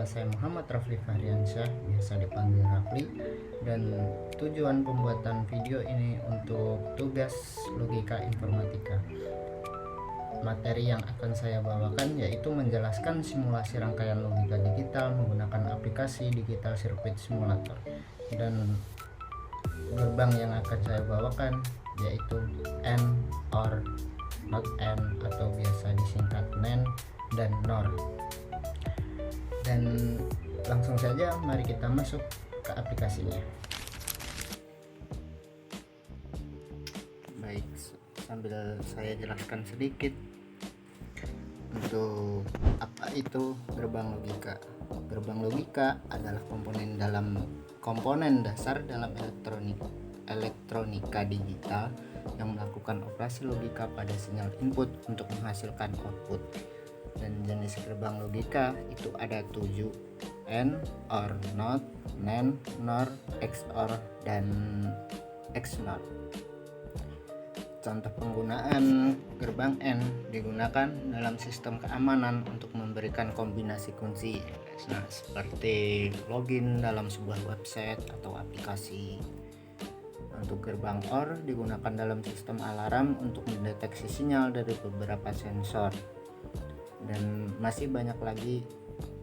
Nama saya Muhammad Rafli Fahriansyah, biasa dipanggil Rafli, dan tujuan pembuatan video ini untuk tugas logika informatika. Materi yang akan saya bawakan yaitu menjelaskan simulasi rangkaian logika digital menggunakan aplikasi Digital Circuit Simulator, dan gerbang yang akan saya bawakan yaitu AND, OR, NOT AND atau biasa disingkat NAND dan NOR. Dan langsung saja mari kita masuk ke aplikasinya. Baik, sambil saya jelaskan sedikit untuk apa itu gerbang logika. Gerbang logika adalah komponen dasar dalam elektronika digital yang melakukan operasi logika pada sinyal input untuk menghasilkan output. Dan jenis gerbang logika itu ada 7: AND, OR, NOT, NAND, NOR, XOR, dan XNOR. Contoh penggunaan gerbang AND digunakan dalam sistem keamanan untuk memberikan kombinasi kunci, seperti login dalam sebuah website atau aplikasi. Untuk gerbang OR digunakan dalam sistem alarm untuk mendeteksi sinyal dari beberapa sensor. Dan masih banyak lagi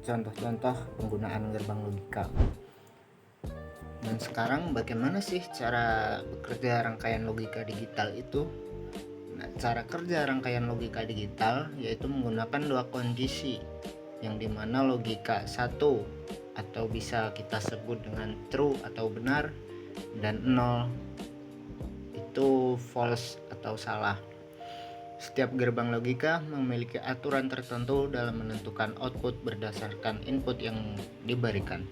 contoh-contoh penggunaan gerbang logika. Dan sekarang bagaimana sih cara bekerja rangkaian logika digital itu? Nah, cara kerja rangkaian logika digital yaitu menggunakan dua kondisi, yang dimana logika 1 atau bisa kita sebut dengan true atau benar, dan 0 itu false atau salah. Setiap gerbang logika memiliki aturan tertentu dalam menentukan output berdasarkan input yang diberikan.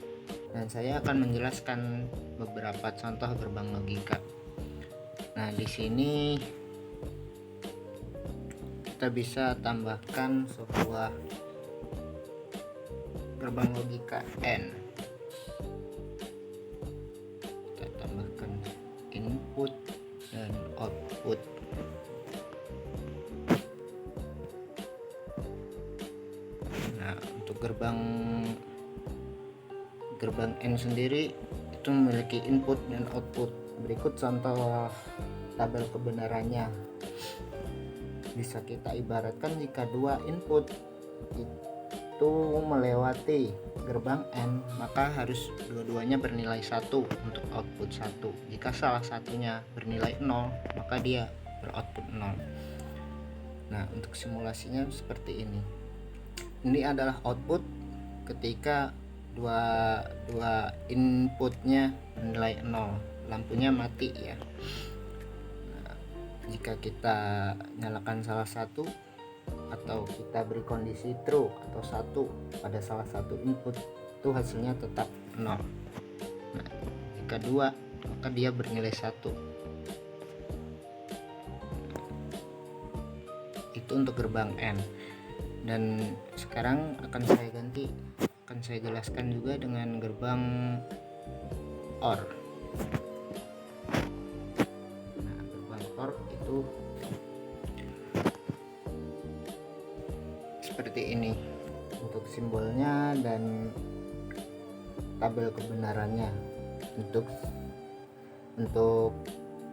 Dan saya akan menjelaskan beberapa contoh gerbang logika. Nah, di sini kita bisa tambahkan sebuah gerbang logika AND. Kita tambahkan input dan output. Nah, untuk gerbang AND sendiri itu memiliki input dan output. Berikut contoh tabel kebenarannya. Bisa kita ibaratkan jika dua input itu melewati gerbang AND, maka harus dua-duanya bernilai 1 untuk output 1. Jika salah satunya bernilai 0, maka dia beroutput 0. Nah, untuk simulasinya seperti ini. Ini adalah output ketika dua inputnya bernilai 0, lampunya mati ya. Nah, jika kita nyalakan salah satu atau kita beri kondisi true atau 1 pada salah satu input, itu hasilnya tetap 0. Nah, jika 2, maka dia bernilai 1. Itu untuk gerbang AND. Dan sekarang akan saya jelaskan juga dengan gerbang OR. Nah, gerbang OR itu seperti ini untuk simbolnya dan tabel kebenarannya. Untuk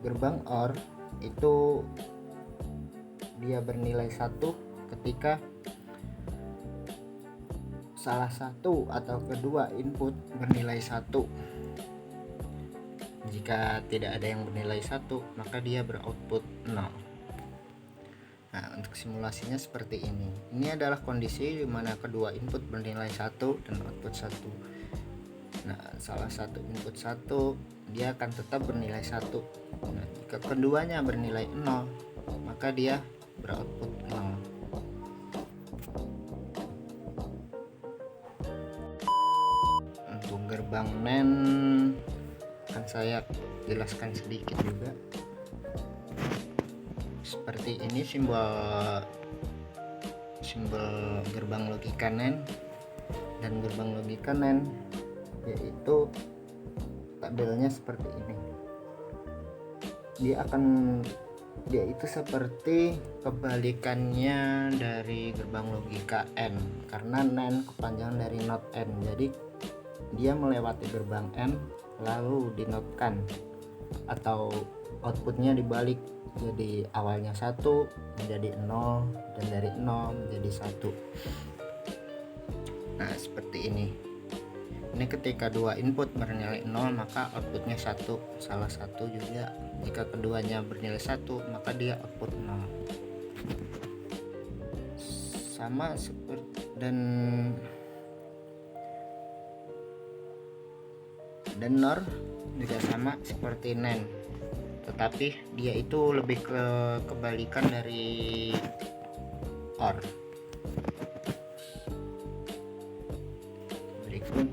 gerbang OR itu dia bernilai 1 ketika salah satu atau kedua input bernilai 1. Jika tidak ada yang bernilai 1, maka dia beroutput 0. Nah, untuk simulasinya seperti ini. Ini adalah kondisi di mana kedua input bernilai 1 dan output 1. Nah, salah satu input 1 dia akan tetap bernilai 1. Nah, jika keduanya bernilai 0, maka dia beroutput 0. Untuk gerbang NAND akan saya jelaskan sedikit juga. Seperti ini simbol gerbang logika NAND. Dan gerbang logika NAND yaitu tabelnya seperti ini. Dia akan Dia itu seperti kebalikannya dari gerbang logika N, karena NAND kepanjangan dari not N. Jadi dia melewati gerbang N lalu dinotkan, atau outputnya dibalik, jadi awalnya 1 menjadi 0 dan dari 0 menjadi 1. Nah, seperti ini. Ini ketika dua input bernilai 0 maka outputnya 1, salah satu juga. Jika keduanya bernilai 1 maka dia output 0. Sama seperti dan NOR juga sama seperti NAND, tetapi dia itu lebih ke kebalikan dari OR. Berikut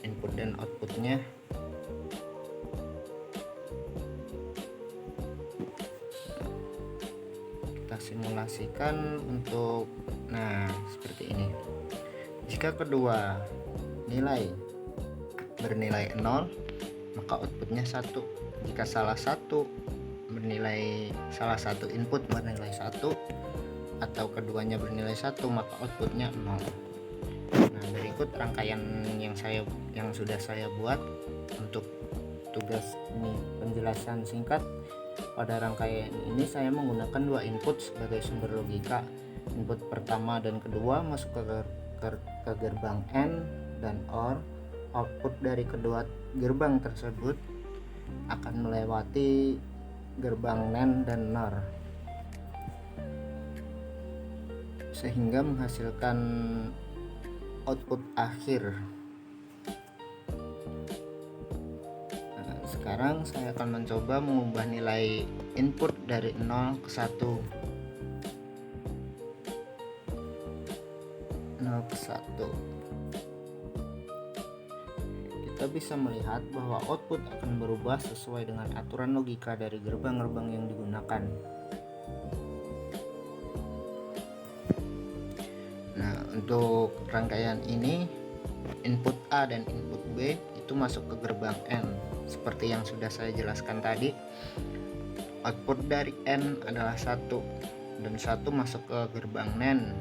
input dan outputnya. Kita simulasikan untuk, nah seperti ini. Jika kedua nilai bernilai 0 maka outputnya 1. Jika salah satu input bernilai 1 atau keduanya bernilai 1 maka outputnya 0. Nah, berikut rangkaian yang sudah saya buat untuk tugas ini, penjelasan singkat. Pada rangkaian ini saya menggunakan dua input sebagai sumber logika. Input pertama dan kedua masuk ke gerbang N dan OR. Output dari kedua gerbang tersebut akan melewati gerbang NAND dan NOR sehingga menghasilkan output akhir. Nah, sekarang saya akan mencoba mengubah nilai input dari 0 ke 1. 0 ke 1. Kita bisa melihat bahwa output akan berubah sesuai dengan aturan logika dari gerbang-gerbang yang digunakan. Nah, untuk rangkaian ini input A dan input B itu masuk ke gerbang N. Seperti yang sudah saya jelaskan tadi, output dari N adalah 1 dan 1 masuk ke gerbang NAND.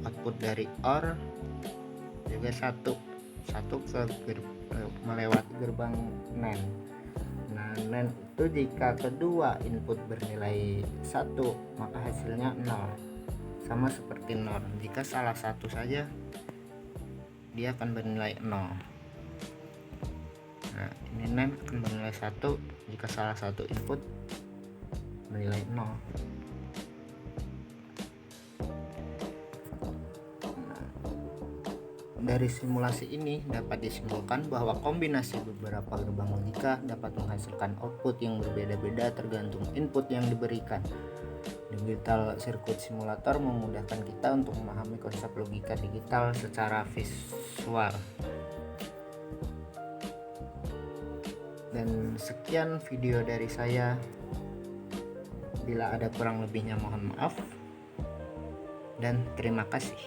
Output dari OR juga 1 melewati gerbang NAND. Nah, NAND itu jika kedua input bernilai 1 maka hasilnya 0, sama seperti NOR. Jika salah satu saja dia akan bernilai 0. Nah, ini NAND akan bernilai 1 jika salah satu input bernilai 0. Dari simulasi ini dapat disimpulkan bahwa kombinasi beberapa gerbang logika dapat menghasilkan output yang berbeda-beda tergantung input yang diberikan. Digital Circuit Simulator memudahkan kita untuk memahami konsep logika digital secara visual. Dan sekian video dari saya. Bila ada kurang lebihnya mohon maaf dan terima kasih.